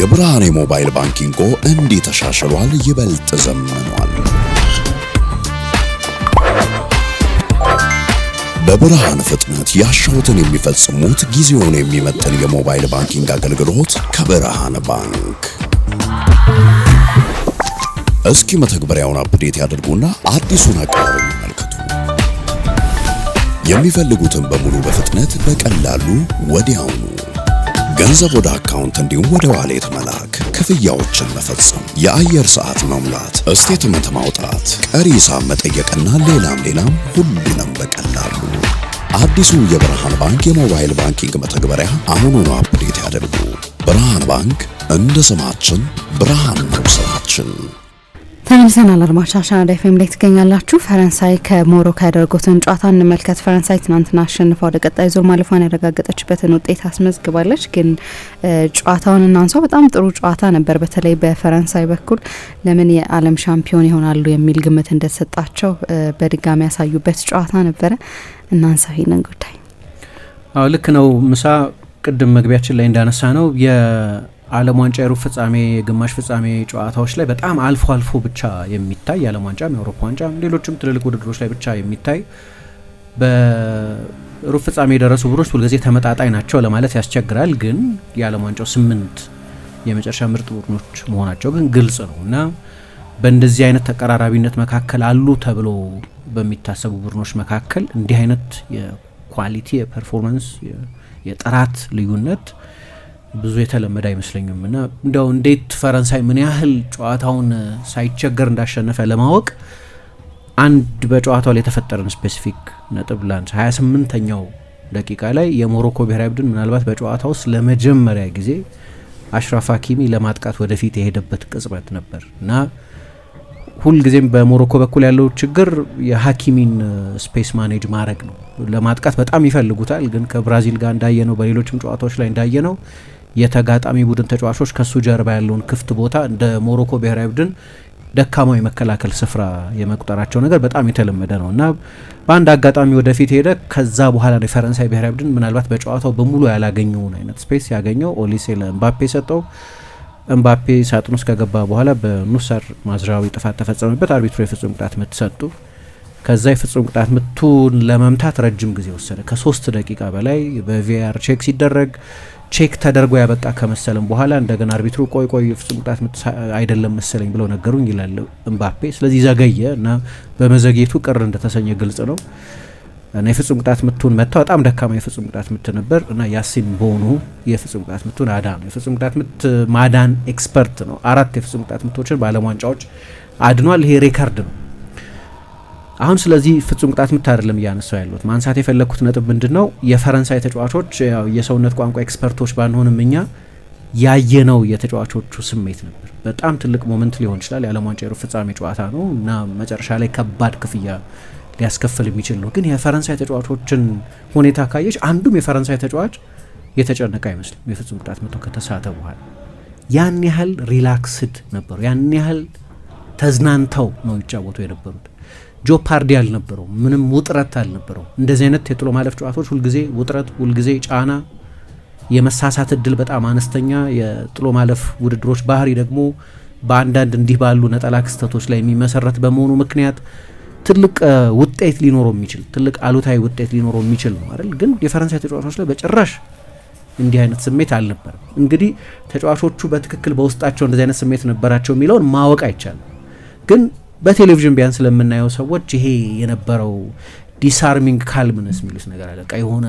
የብርሃን ሞባይል ባንኪንግ እንዲህ ተሻሽሏል፣ ይበልጥ ዘመኗል። በብርሃን ፍጥነት ያሻውትን የሚፈጽሙት ጊዜውን የሚመጥን የሞባይል ባንኪንግ አገልግሎት ከብርሃን ባንክ። እስኪ መተግበሪያውን አፕዴት ያድርጉና አዲሱን አቀራረብ ይመልከቱ። የሚፈልጉትን በሙሉ በፍጥነት በቀላሉ ወዲያውኑ ገንዘብ ወደ አካውንት እንዲሁም ወደ ዋሌት መላክ፣ ክፍያዎችን መፈጸም፣ የአየር ሰዓት መሙላት፣ ስቴትመንት ማውጣት፣ ቀሪ ሂሳብ መጠየቅና ሌላም ሁሉንም በቀላሉ። አዲሱ የብርሃን ባንክ የሞባይል ባንኪንግ መተግበሪያ አሁኑኑ አፕዴት ያድርጉ። ብርሃን ባንክ እንደ ስማችን ብርሃን ነው ስራችን። ተመልሰናል አድማጮቻችን፣ ኤፍኤም ላይ ትገኛላችሁ። ፈረንሳይ ከሞሮኮ ያደረጉትን ጨዋታ እንመልከት። ፈረንሳይ ትናንትና አሸንፋ ወደ ቀጣይ ዙር ማለፏን ያረጋገጠችበትን ውጤት አስመዝግባለች። ግን ጨዋታውን እናንሳው፣ በጣም ጥሩ ጨዋታ ነበር። በተለይ በፈረንሳይ በኩል ለምን የዓለም ሻምፒዮን ይሆናሉ የሚል ግምት እንደተሰጣቸው በድጋሚ ያሳዩበት ጨዋታ ነበረ። እናንሳው ይህንን ጉዳይ። አዎ ልክ ነው ምሳ፣ ቅድም መግቢያችን ላይ እንዳነሳ ነው ዓለም ዋንጫ የሩብ ፍጻሜ የግማሽ ፍጻሜ ጨዋታዎች ላይ በጣም አልፎ ብቻ የሚታይ የዓለም ዋንጫ የአውሮፓ ዋንጫ ሌሎችም ትልልቅ ውድድሮች ላይ ብቻ የሚታይ በሩብ ፍጻሜ የደረሱ ቡድኖች ሁልጊዜ ተመጣጣኝ ናቸው ለማለት ያስቸግራል። ግን የዓለም ዋንጫው 8 የመጨረሻ ምርጥ ቡድኖች መሆናቸው ግን ግልጽ ነው እና በእንደዚህ አይነት ተቀራራቢነት መካከል አሉ ተብሎ በሚታሰቡ ቡድኖች መካከል እንዲህ አይነት የኳሊቲ የፐርፎርማንስ የጥራት ልዩነት ብዙ የተለመደ አይመስለኝም እና እንደው እንዴት ፈረንሳይ ምን ያህል ጨዋታውን ሳይቸገር እንዳሸነፈ ለማወቅ አንድ በጨዋታው ላይ የተፈጠረን ስፔሲፊክ ነጥብ ላንስ 28ኛው ደቂቃ ላይ የሞሮኮ ብሔራዊ ቡድን ምናልባት በጨዋታው ውስጥ ለመጀመሪያ ጊዜ አሽራፍ ሀኪሚ ለማጥቃት ወደፊት የሄደበት ቅጽበት ነበር እና ሁልጊዜም በሞሮኮ በኩል ያለው ችግር የሀኪሚን ስፔስ ማኔጅ ማድረግ ነው። ለማጥቃት በጣም ይፈልጉታል፣ ግን ከብራዚል ጋር እንዳየነው በሌሎችም ጨዋታዎች ላይ እንዳየነው የተጋጣሚ ቡድን ተጫዋቾች ከሱ ጀርባ ያለውን ክፍት ቦታ እንደ ሞሮኮ ብሔራዊ ቡድን ደካማው የመከላከል ስፍራ የመቁጠራቸው ነገር በጣም የተለመደ ነው እና በአንድ አጋጣሚ ወደፊት ሄደ። ከዛ በኋላ ነው የፈረንሳይ ብሔራዊ ቡድን ምናልባት በጨዋታው በሙሉ ያላገኘውን አይነት ስፔስ ያገኘው። ኦሊሴ ለኤምባፔ ሰጠው። ኤምባፔ ሳጥን ውስጥ ከገባ በኋላ በኑሰር ማዝራዊ ጥፋት ተፈጸመበት። አርቢትሩ የፍጹም ቅጣት ምት ሰጡ። ከዛ የፍጹም ቅጣት ምቱን ለመምታት ረጅም ጊዜ ወሰደ። ከ3 ደቂቃ በላይ በቪአር ቼክ ሲደረግ ቼክ ተደርጎ ያበቃ ከመሰለም በኋላ እንደገና አርቢትሩ ቆይ የፍጹም ቅጣት ምት አይደለም መሰለኝ ብለው ነገሩኝ ይላል ኤምባፔ። ስለዚህ ዘገየ እና በመዘግየቱ ቅር እንደተሰኘ ግልጽ ነው እና የፍጹም ቅጣት ምቱን መታ። በጣም ደካማ የፍጹም ቅጣት ምት ነበር እና ያሲን ቦኑ የፍጹም ቅጣት ምቱን አዳነ። የፍጹም ቅጣት ምት ማዳን ኤክስፐርት ነው። 4 የፍጹም ቅጣት ምቶችን በዓለም ዋንጫዎች አድኗል። ይሄ ሬከርድ ነው። አሁን ስለዚህ ፍጹም ቅጣት ምት አይደለም እያነሳው ያሉት። ማንሳት የፈለኩት ነጥብ ምንድነው፣ የፈረንሳይ ተጫዋቾች ያው የሰውነት ቋንቋ ኤክስፐርቶች ባንሆንም እኛ ያየነው የተጫዋቾቹ ስሜት ነበር። በጣም ትልቅ ሞመንት ሊሆን ይችላል። የዓለም ዋንጫ የሩብ ፍጻሜ ጨዋታ ነው እና መጨረሻ ላይ ከባድ ክፍያ ሊያስከፍል የሚችል ነው። ግን የፈረንሳይ ተጫዋቾችን ሁኔታ ካየች አንዱም የፈረንሳይ ተጫዋች የተጨነቀ አይመስልም። የፍጹም ቅጣት ምቶ ከተሳተ በኋላ ያን ያህል ሪላክስድ ነበሩ፣ ያን ያህል ተዝናንተው ነው ይጫወቱ የነበሩት። ጆፓርዲ አልነበረው፣ ምንም ውጥረት አልነበረው። እንደዚህ አይነት የጥሎ ማለፍ ጨዋታዎች ሁልጊዜ ውጥረት፣ ሁልጊዜ ጫና፣ የመሳሳት እድል በጣም አነስተኛ። የጥሎ ማለፍ ውድድሮች ባህሪ ደግሞ በአንዳንድ እንዲህ ባሉ ነጠላ ክስተቶች ላይ የሚመሰረት በመሆኑ ምክንያት ትልቅ ውጤት ሊኖረው የሚችል ትልቅ አሉታዊ ውጤት ሊኖረው የሚችል ነው አይደል? ግን የፈረንሳይ ተጫዋቾች ላይ በጭራሽ እንዲህ አይነት ስሜት አልነበረም። እንግዲህ ተጫዋቾቹ በትክክል በውስጣቸው እንደዚህ አይነት ስሜት ነበራቸው የሚለውን ማወቅ አይቻልም። ግን በቴሌቪዥን ቢያንስ ስለምናየው ሰዎች ይሄ የነበረው ዲስአርሚንግ ካልምነስ የሚሉት ነገር አለ። የሆነ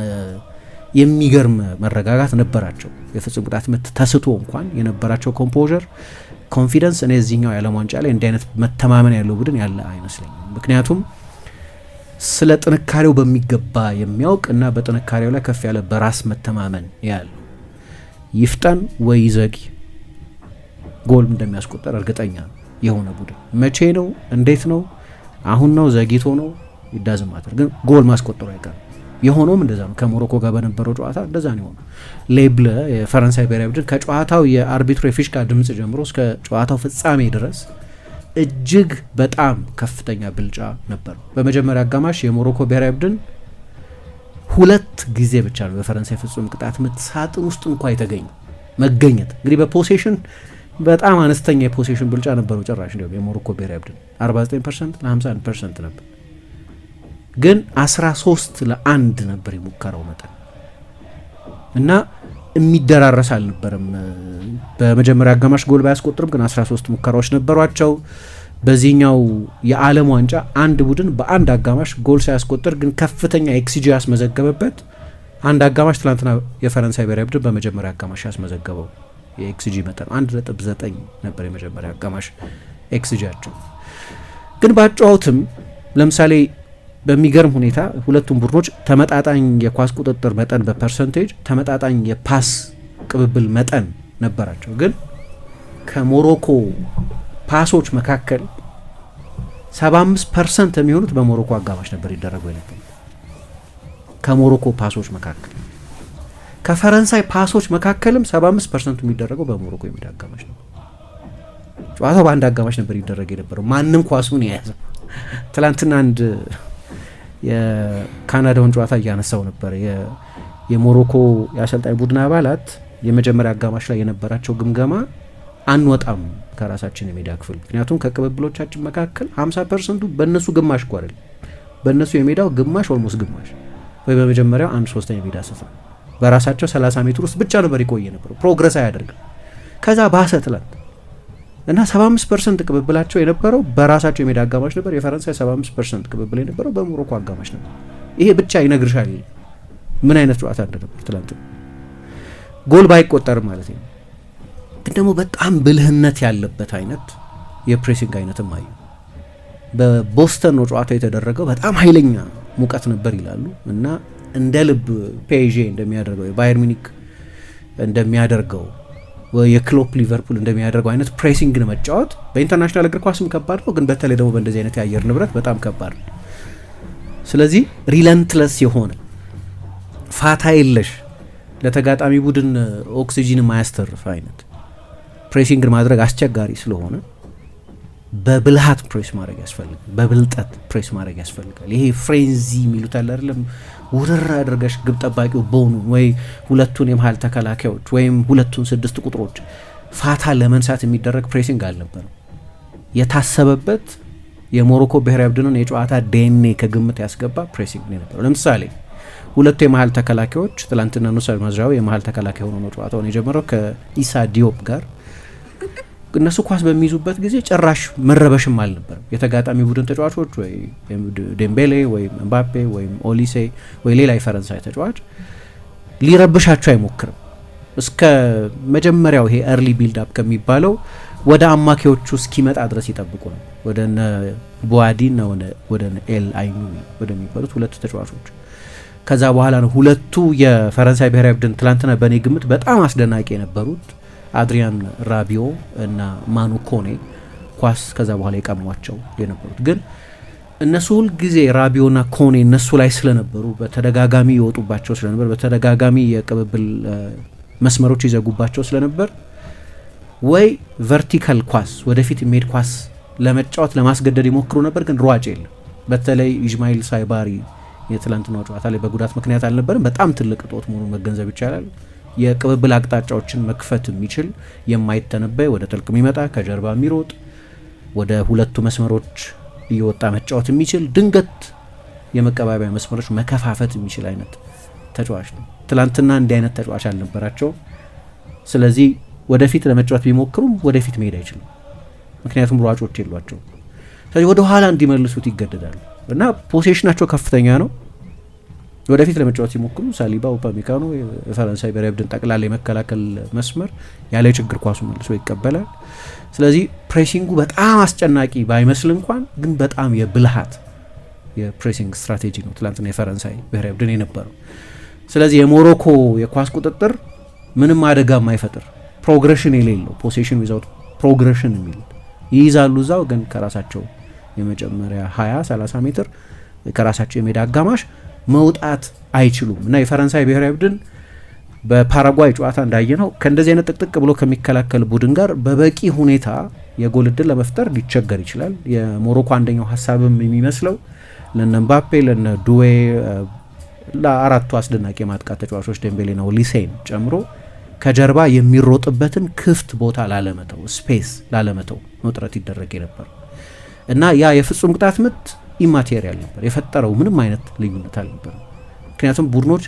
የሚገርም መረጋጋት ነበራቸው። የፍጹም ቅጣት ምት ተስቶ እንኳን የነበራቸው ኮምፖዠር፣ ኮንፊደንስ እኔ እዚህኛው የዓለም ዋንጫ ላይ እንዲህ አይነት መተማመን ያለው ቡድን ያለ አይመስለኝም። ምክንያቱም ስለ ጥንካሬው በሚገባ የሚያውቅ እና በጥንካሬው ላይ ከፍ ያለ በራስ መተማመን ያለው ይፍጠን ወይ ይዘጊ ጎል እንደሚያስቆጠር እርግጠኛ የሆነ ቡድን መቼ ነው እንዴት ነው አሁን ነው ዘግይቶ ነው ይዳዝማተር ግን ጎል ማስቆጠሩ አይቀርም። የሆነውም እንደዛ ነው። ከሞሮኮ ጋር በነበረው ጨዋታ እንደዛ ነው የሆነው። ሌብለ የፈረንሳይ ብሔራዊ ቡድን ከጨዋታው የአርቢትሩ የፊሽካ ድምጽ ጀምሮ እስከ ጨዋታው ፍጻሜ ድረስ እጅግ በጣም ከፍተኛ ብልጫ ነበር። በመጀመሪያ አጋማሽ የሞሮኮ ብሔራዊ ቡድን 2 ጊዜ ብቻ ነው በፈረንሳይ ፍጹም ቅጣት ምት ሳጥን ውስጥ እንኳን የተገኘው። መገኘት እንግዲህ በፖሴሽን በጣም አነስተኛ የፖሴሽን ብልጫ ነበረው። ጭራሽ እንዲያውም የሞሮኮ ብሔራዊ ቡድን 49% ለ51% ነበር፣ ግን 13-1 ነበር የሙከራው መጠን እና የሚደራረስ አልነበረም። በመጀመሪያ አጋማሽ ጎል ባያስቆጥርም ግን 13 ሙከራዎች ነበሯቸው። በዚህኛው የዓለም ዋንጫ አንድ ቡድን በአንድ አጋማሽ ጎል ሳያስቆጥር ግን ከፍተኛ ኤክስጂ ያስመዘገበበት አንድ አጋማሽ ትላንትና የፈረንሳይ ብሔራዊ ቡድን በመጀመሪያ አጋማሽ ያስመዘገበው የኤክስጂ መጠን 1.9 ነበር የመጀመሪያ አጋማሽ ኤክስጂያቸው። ግን በአጨዋወትም ለምሳሌ በሚገርም ሁኔታ ሁለቱም ቡድኖች ተመጣጣኝ የኳስ ቁጥጥር መጠን በፐርሰንቴጅ ተመጣጣኝ የፓስ ቅብብል መጠን ነበራቸው። ግን ከሞሮኮ ፓሶች መካከል 75% የሚሆኑት በሞሮኮ አጋማሽ ነበር ይደረጉ የነበሩ ከሞሮኮ ፓሶች መካከል። ከፈረንሳይ ፓሶች መካከልም 75% የሚደረገው በሞሮኮ የሜዳ አጋማሽ ነው። ጨዋታው በአንድ አጋማሽ ነበር ይደረግ የነበረው፣ ማንም ኳሱን የያዘው። ትላንትና አንድ የካናዳውን ጨዋታ እያነሳው ነበር። የሞሮኮ የአሰልጣኝ ቡድን አባላት የመጀመሪያ አጋማሽ ላይ የነበራቸው ግምገማ አንወጣም ከራሳችን የሜዳ ክፍል፣ ምክንያቱም ከቅብብሎቻችን መካከል 50%ቱ በእነሱ ግማሽ እኮ አይደለም፣ በእነሱ የሜዳው ግማሽ ኦልሞስት ግማሽ ወይ በመጀመሪያው 1/3 የሜዳ ስፍራ በራሳቸው 30 ሜትር ውስጥ ብቻ ነበር ይቆየ ነበረው፣ ፕሮግረስ አያደርግም። ከዛ ባሰ ትላንት እና 75% ቅብብላቸው የነበረው በራሳቸው የሜዳ አጋማሽ ነበር። የፈረንሳይ 75% ቅብብል የነበረው በሞሮኮ አጋማሽ ነበር። ይሄ ብቻ ይነግርሻል ምን አይነት ጨዋታ እንደነበር ትላንት። ጎል ባይቆጠርም ማለት ነው፣ ግን ደግሞ በጣም ብልህነት ያለበት አይነት የፕሬሲንግ አይነትም አዩ። በቦስተን ነው ጨዋታው የተደረገው፣ በጣም ኃይለኛ ሙቀት ነበር ይላሉ እና እንደ ልብ ፒኤስጂ እንደሚያደርገው የባየር ሚኒክ እንደሚያደርገው የክሎፕ ሊቨርፑል እንደሚያደርገው አይነት ፕሬሲንግን መጫወት በኢንተርናሽናል እግር ኳስም ከባድ ነው፣ ግን በተለይ ደግሞ በእንደዚህ አይነት የአየር ንብረት በጣም ከባድ ነው። ስለዚህ ሪለንትለስ የሆነ ፋታ የለሽ ለተጋጣሚ ቡድን ኦክሲጂን ማያስተርፍ አይነት ፕሬሲንግን ማድረግ አስቸጋሪ ስለሆነ በብልሃት ፕሬስ ማድረግ ያስፈልጋል፣ በብልጠት ፕሬስ ማድረግ ያስፈልጋል። ይሄ ፍሬንዚ የሚሉት አለ አይደለም፣ ውርር አድርገሽ ግብ ጠባቂው ቦኑ ወይ ሁለቱን የመሀል ተከላካዮች ወይም ሁለቱን 6 ቁጥሮች ፋታ ለመንሳት የሚደረግ ፕሬሲንግ አልነበረም። የታሰበበት የሞሮኮ ብሔራዊ ቡድንን የጨዋታ ዲኤንኤ ከግምት ያስገባ ፕሬሲንግ ነው የነበረው። ለምሳሌ ሁለቱ የመሀል ተከላካዮች ትላንትና ኑሰር መዝራዊ የመሀል ተከላካይ ሆኖ ነው ጨዋታውን የጀመረው ከኢሳ ዲዮፕ ጋር። እነሱ ኳስ በሚይዙበት ጊዜ ጭራሽ መረበሽም አልነበረም። የተጋጣሚ ቡድን ተጫዋቾች ወይ ዴምቤሌ ወይም ኤምባፔ ወይም ኦሊሴ ወይ ሌላ የፈረንሳይ ተጫዋች ሊረብሻቸው አይሞክርም። እስከ መጀመሪያው ይሄ ኤርሊ ቢልድ አፕ ከሚባለው ወደ አማካዮቹ እስኪመጣ ድረስ ይጠብቁ ነው። ወደ ቦዋዲ እና ወደ ኤል አይኑ ወደሚባሉት ሁለቱ ተጫዋቾች። ከዛ በኋላ ነው ሁለቱ የፈረንሳይ ብሔራዊ ቡድን ትላንትና በእኔ ግምት በጣም አስደናቂ የነበሩት አድሪያን ራቢዮ እና ማኑ ኮኔ ኳስ ከዛ በኋላ የቀሟቸው የነበሩት። ግን እነሱ ሁል ጊዜ ራቢዮና ኮኔ እነሱ ላይ ስለነበሩ በተደጋጋሚ ይወጡባቸው ስለነበር፣ በተደጋጋሚ የቅብብል መስመሮች ይዘጉባቸው ስለነበር ወይ ቨርቲካል ኳስ ወደፊት የሚሄድ ኳስ ለመጫወት ለማስገደድ ይሞክሩ ነበር፣ ግን ሯጭ የለም። በተለይ ኢስማኤል ሳይባሪ የትላንትናው ጨዋታ ላይ በጉዳት ምክንያት አልነበርም። በጣም ትልቅ እጦት መሆኑን መገንዘብ ይቻላል። የቅብብል አቅጣጫዎችን መክፈት የሚችል የማይተነበይ ወደ ጥልቅ የሚመጣ ከጀርባ የሚሮጥ ወደ ሁለቱ መስመሮች እየወጣ መጫወት የሚችል ድንገት የመቀባበያ መስመሮች መከፋፈት የሚችል አይነት ተጫዋች ነው። ትላንትና እንዲህ አይነት ተጫዋች አልነበራቸው። ስለዚህ ወደፊት ለመጫወት ቢሞክሩም ወደፊት መሄድ አይችሉም፣ ምክንያቱም ሯጮች የሏቸው። ስለዚህ ወደ ኋላ እንዲመልሱት ይገደዳሉ እና ፖሴሽናቸው ከፍተኛ ነው። ወደፊት ለመጫወት ሲሞክሩ ሳሊባ፣ ኡፓሜካኖ የፈረንሳይ ብሔራዊ ቡድን ጠቅላላ የመከላከል መስመር ያለ ችግር ኳሱ መልሶ ይቀበላል። ስለዚህ ፕሬሲንጉ በጣም አስጨናቂ ባይመስል እንኳን ግን በጣም የብልሃት የፕሬሲንግ ስትራቴጂ ነው ትላንትና የፈረንሳይ ብሔራዊ ቡድን የነበረው። ስለዚህ የሞሮኮ የኳስ ቁጥጥር ምንም አደጋ የማይፈጥር ፕሮግሬሽን የሌለው ፖሴሽን ዊዛውት ፕሮግሬሽን የሚል ይይዛሉ እዛው፣ ግን ከራሳቸው የመጀመሪያ 20-30 ሜትር ከራሳቸው የሜዳ አጋማሽ መውጣት አይችሉም እና የፈረንሳይ ብሔራዊ ቡድን በፓራጓይ ጨዋታ እንዳየነው ከእንደዚህ አይነት ጥቅጥቅ ብሎ ከሚከላከል ቡድን ጋር በበቂ ሁኔታ የጎል እድል ለመፍጠር ሊቸገር ይችላል። የሞሮኮ አንደኛው ሀሳብም የሚመስለው ለነ ኤምባፔ፣ ለነ ዱዌ፣ ለአራቱ አስደናቂ የማጥቃት ተጫዋቾች ዴምቤሌና ኦሊሴን ጨምሮ ከጀርባ የሚሮጥበትን ክፍት ቦታ ላለመተው ስፔስ ላለመተው ነው ጥረት ይደረግ የነበር እና ያ የፍጹም ቅጣት ምት ኢማቴሪያል ነበር፣ የፈጠረው ምንም አይነት ልዩነት አልነበረም። ምክንያቱም ቡድኖች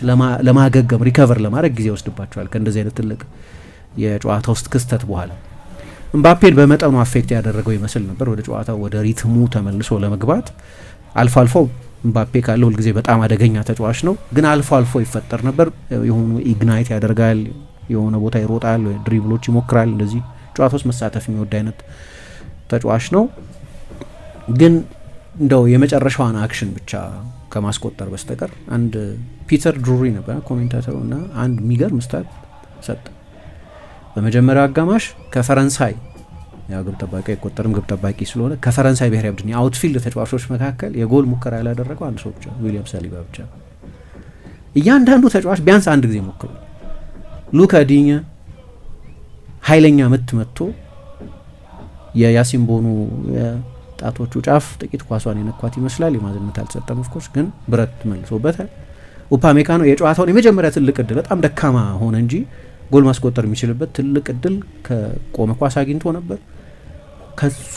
ለማገገም ሪከቨር ለማድረግ ጊዜ ወስድባቸዋል ከእንደዚህ አይነት ትልቅ የጨዋታ ውስጥ ክስተት በኋላ። እምባፔን በመጠኑ አፌክት ያደረገው ይመስል ነበር ወደ ጨዋታው ወደ ሪትሙ ተመልሶ ለመግባት። አልፎ አልፎ እምባፔ ካለ ሁልጊዜ በጣም አደገኛ ተጫዋች ነው፣ ግን አልፎ አልፎ ይፈጠር ነበር። የሆኑ ኢግናይት ያደርጋል፣ የሆነ ቦታ ይሮጣል፣ ድሪብሎች ይሞክራል። እንደዚህ ጨዋታ ውስጥ መሳተፍ የሚወድ አይነት ተጫዋች ነው። ግን እንደው የመጨረሻዋን አክሽን ብቻ ከማስቆጠር በስተቀር አንድ ፒተር ድሩሪ ነበር ኮሜንታተሩ እና አንድ የሚገርም ስታት ሰጠ። በመጀመሪያው አጋማሽ ከፈረንሳይ ያው ግብ ጠባቂ አይቆጠርም፣ ግብ ጠባቂ ስለሆነ ከፈረንሳይ ብሔራዊ ቡድን የአውትፊልድ ተጫዋቾች መካከል የጎል ሙከራ ያላደረገው አንድ ሰው ብቻ ዊሊያም ሳሊባ ብቻ። እያንዳንዱ ተጫዋች ቢያንስ አንድ ጊዜ ሞክሩ። ሉካ ዲኛ ኃይለኛ ምት መጥቶ የያሲን ቦኑ ጣቶቹ ጫፍ ጥቂት ኳሷን የነኳት ይመስላል። የማዝነት አልተሰጠም ኦፍኮርስ፣ ግን ብረት መልሶበታል። ኡፓሜካኖ የጨዋታውን የመጀመሪያ ትልቅ እድል በጣም ደካማ ሆነ እንጂ ጎል ማስቆጠር የሚችልበት ትልቅ እድል ከቆመ ኳስ አግኝቶ ነበር። ከሱ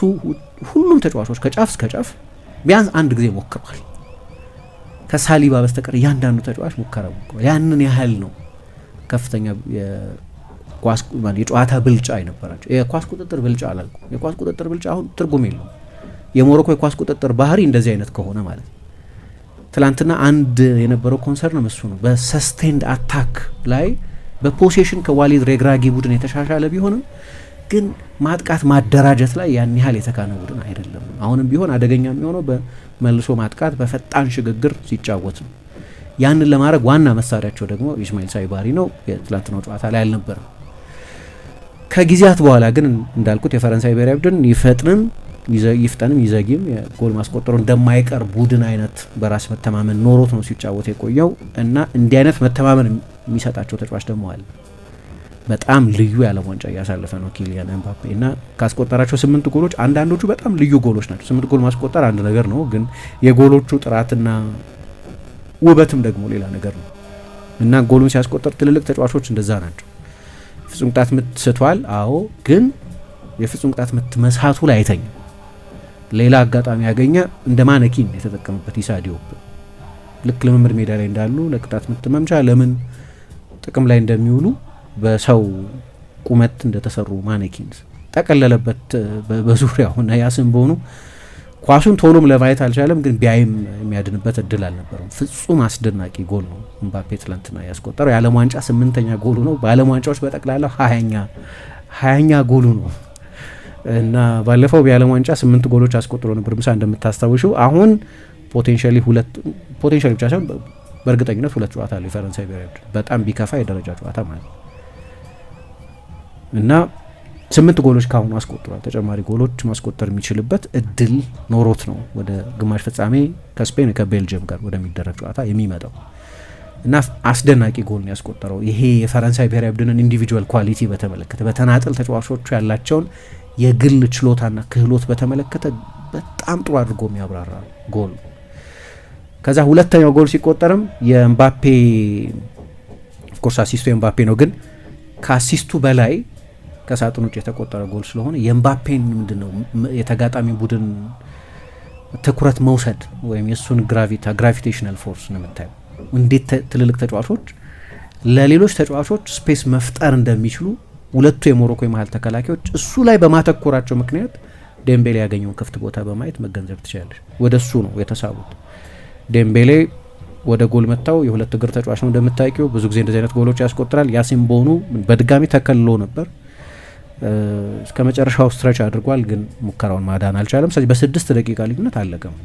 ሁሉም ተጫዋቾች ከጫፍ እስከ ጫፍ ቢያንስ አንድ ጊዜ ሞክረዋል። ከሳሊባ በስተቀር እያንዳንዱ ተጫዋች ሙከራ ሞክረዋል። ያንን ያህል ነው ከፍተኛ የጨዋታ ብልጫ አይነበራቸው። የኳስ ቁጥጥር ብልጫ አላልኩም። የኳስ ቁጥጥር ብልጫ አሁን ትርጉም የለውም። የሞሮኮ የኳስ ቁጥጥር ባህሪ እንደዚህ አይነት ከሆነ ማለት ነው። ትላንትና አንድ የነበረው ኮንሰርን እሱ ነው። በሰስቴንድ አታክ ላይ በፖሴሽን ከዋሊድ ሬግራጊ ቡድን የተሻሻለ ቢሆንም ግን ማጥቃት ማደራጀት ላይ ያን ያህል የተካነ ቡድን አይደለም። አሁንም ቢሆን አደገኛ የሚሆነው በመልሶ ማጥቃት በፈጣን ሽግግር ሲጫወት ነው። ያንን ለማድረግ ዋና መሳሪያቸው ደግሞ ኢስማኤል ሳይባሪ ነው። የትላንትናው ጨዋታ ላይ አልነበረም። ከጊዜያት በኋላ ግን እንዳልኩት የፈረንሳይ ብሔራዊ ቡድን ይፍጠንም ይዘጊም የጎል ማስቆጠሩ እንደማይቀር ቡድን አይነት በራስ መተማመን ኖሮት ነው ሲጫወት የቆየው እና እንዲህ አይነት መተማመን የሚሰጣቸው ተጫዋች ደግሞ አለ። በጣም ልዩ የዓለም ዋንጫ እያሳለፈ ነው ኪሊያን ኤምባፔ እና ካስቆጠራቸው 8 ጎሎች አንዳንዶቹ በጣም ልዩ ጎሎች ናቸው። 8 ጎል ማስቆጠር አንድ ነገር ነው፣ ግን የጎሎቹ ጥራትና ውበትም ደግሞ ሌላ ነገር ነው እና ጎሉን ሲያስቆጠር ትልልቅ ተጫዋቾች እንደዛ ናቸው። ፍጹም ቅጣት ምት ስቷል፣ አዎ፣ ግን የፍጹም ቅጣት ምት መሳቱ ላይ አይተኛም። ሌላ አጋጣሚ ያገኘ እንደ ማነኪን የተጠቀመበት ኢሳ ዲዮፕ ልክ ልምምድ ሜዳ ላይ እንዳሉ ለቅጣት ምት መምቻ ለምን ጥቅም ላይ እንደሚውሉ በሰው ቁመት እንደተሰሩ ማነኪንስ ጠቀለለበት በዙሪያው እና ያስን በሆኑ ኳሱን ቶሎም ለማየት አልቻለም፣ ግን ቢያይም የሚያድንበት እድል አልነበረም። ፍጹም አስደናቂ ጎል ነው እምባፔ ትላንትና ያስቆጠረው። የዓለም ዋንጫ 8ኛ ጎሉ ነው። በዓለም ዋንጫዎች በጠቅላላው 20ኛ ጎሉ ነው እና ባለፈው የዓለም ዋንጫ 8 ጎሎች አስቆጥሮ ነበር ምሳ እንደምታስታውሹ። አሁን ፖቴንሻሊ ብቻ ሳይሆን በእርግጠኝነት 2 ጨዋታ አለ የፈረንሳይ ብሔራዊ ቡድን በጣም ቢከፋ የደረጃ ጨዋታ ማለት ነው እና 8 ጎሎች ካሁኑ አስቆጥሯል። ተጨማሪ ጎሎች ማስቆጠር የሚችልበት እድል ኖሮት ነው ወደ ግማሽ ፍጻሜ ከስፔን ከቤልጅየም ጋር ወደሚደረግ ጨዋታ የሚመጣው እና አስደናቂ ጎል ነው ያስቆጠረው። ይሄ የፈረንሳይ ብሔራዊ ቡድንን ኢንዲቪጁዋል ኳሊቲ በተመለከተ በተናጥል ተጫዋቾቹ ያላቸውን የግል ችሎታና ክህሎት በተመለከተ በጣም ጥሩ አድርጎ የሚያብራራ ጎል። ከዛ ሁለተኛው ጎል ሲቆጠርም የኤምባፔ ኦፍኮርስ አሲስቱ የኤምባፔ ነው፣ ግን ከአሲስቱ በላይ ከሳጥን ውጭ የተቆጠረ ጎል ስለሆነ የኤምባፔን ምንድነው የተጋጣሚ ቡድን ትኩረት መውሰድ ወይም የእሱን ግራቪቴሽናል ፎርስ ነው የምታየው። እንዴት ትልልቅ ተጫዋቾች ለሌሎች ተጫዋቾች ስፔስ መፍጠር እንደሚችሉ ሁለቱ የሞሮኮ የመሀል ተከላካዮች እሱ ላይ በማተኮራቸው ምክንያት ዴምቤሌ ያገኘውን ክፍት ቦታ በማየት መገንዘብ ትችላለች። ወደ እሱ ነው የተሳቡት። ዴምቤሌ ወደ ጎል መታው የሁለት እግር ተጫዋች ነው እንደምታውቂው፣ ብዙ ጊዜ እንደዚህ አይነት ጎሎች ያስቆጥራል። ያሲን ቦኑ በድጋሚ ተከልሎ ነበር፣ እስከ መጨረሻው ስትሬች አድርጓል፣ ግን ሙከራውን ማዳን አልቻለም። ስለዚህ በ6 ደቂቃ ልዩነት አለቀም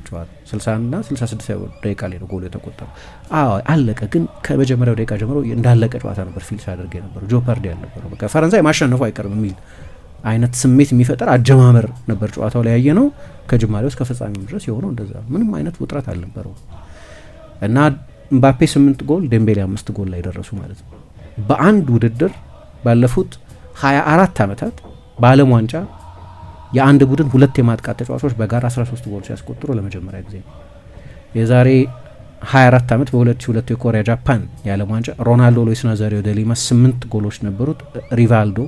ጨዋታ። 60 እና 66 ደቂቃ ላይ ነው ጎል የተቆጠረው። አዎ አለቀ፣ ግን ከመጀመሪያው ደቂቃ ጀምሮ እንዳለቀ ጨዋታ ነበር ፊልስ አድርገ ነበር። ጆፐርዲ ያልነበረው በቃ ፈረንሳይ ማሸነፉ አይቀርም የሚል አይነት ስሜት የሚፈጠር አጀማመር ነበር ጨዋታው ላይ ያየ ነው። ከጅማሬው እስከ ፍጻሜው ድረስ የሆነው እንደዛ ምንም አይነት ውጥረት አልነበረው እና ኤምባፔ 8 ጎል ዴምቤሌ 5 ጎል ላይ ደረሱ ማለት ነው። በአንድ ውድድር ባለፉት 24 ዓመታት በዓለም ዋንጫ የአንድ ቡድን 2 የማጥቃት ተጫዋቾች በጋራ 13 ጎል ሲያስቆጥሩ ለመጀመሪያ ጊዜ ነው። የዛሬ 24 ዓመት በ2002 የኮሪያ ጃፓን የዓለም ዋንጫ ሮናልዶ ሉዊስ ናዛሪዮ ደ ሊማ 8 ጎሎች ነበሩት። ሪቫልዶ